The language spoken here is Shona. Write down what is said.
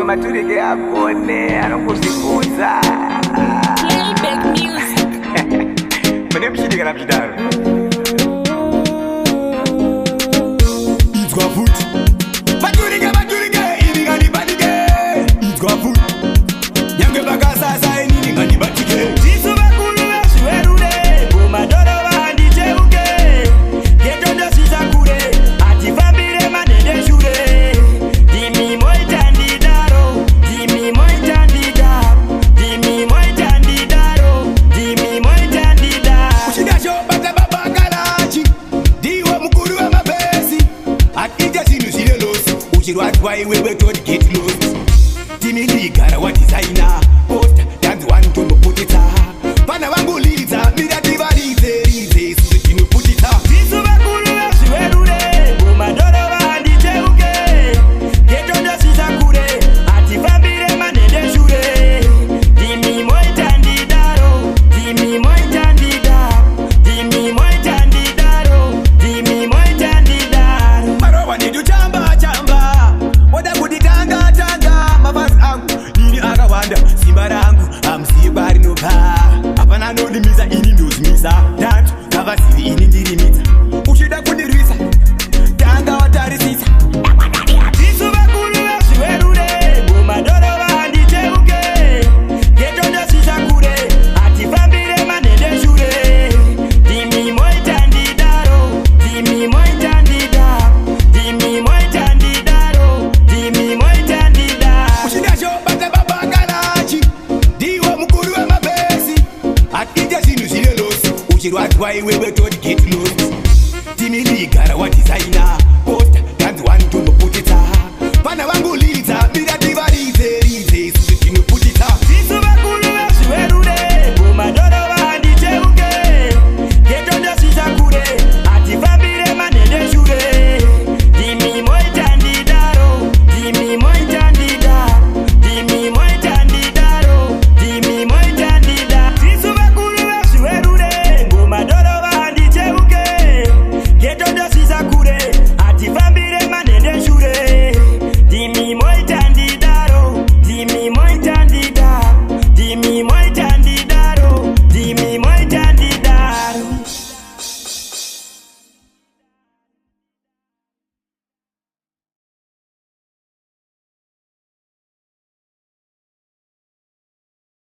iwe maturike akone anongozvikudza. Playback music. Mune mshidi kana mshidaro. Idzwa futi. Maturike ini ngandibandike. Idzwa futi. Nyange bakasasa ini ngandibandike. Tisu bakulu veshiwerude. Kumadoro vandicheuke. Getondo sisakure. Atifambire madende shure. Dimi moitandidaro. Dimi moitandidaro. Dimi moitandidaro. Dimi moitandidaro. Ushidasho bata baba garachi. Diwa mukuru wa mabesi. Akija sinu sile losi. Ushirwatwa iwewe todi get lost. Dimi ligara wa designer. Posta dance one to put it up. Pana wangu liza. Mira diva rize. Susu chino put it up. Tisu bakulu veshiwerude. Kumadoro vandicheuke. Getondo sisakure. Atifambire madende shure. Dimi moitandidaro. Dimi moitandidaro. Dimi moitandidaro. Dimi moitandidaro. Marowa nidu chamba. Oda kuditanga. Mavasi angu nini akawanda. Simba rangu amsibari nopa. Hapana nodimisa ini ndozimisa. Tantu kavasiri ini ndirimisa. Uchida kundirwisa tanga watarisisa. Tisu bakulu veshiwerude. Kumadoro vandicheuke. Getondo sisakure. Atifambire madende shure. Dimi moitandidaro. Dimi moitandidaro. Dimi moitandidaro. Dimi moitandidaro. Ushidasho bata baba garachi. Diwa mukuru wa mabesi. Akija sinu sile losi. Uchirwatwa iwewe todi get lost. Dimi ligara wa designer.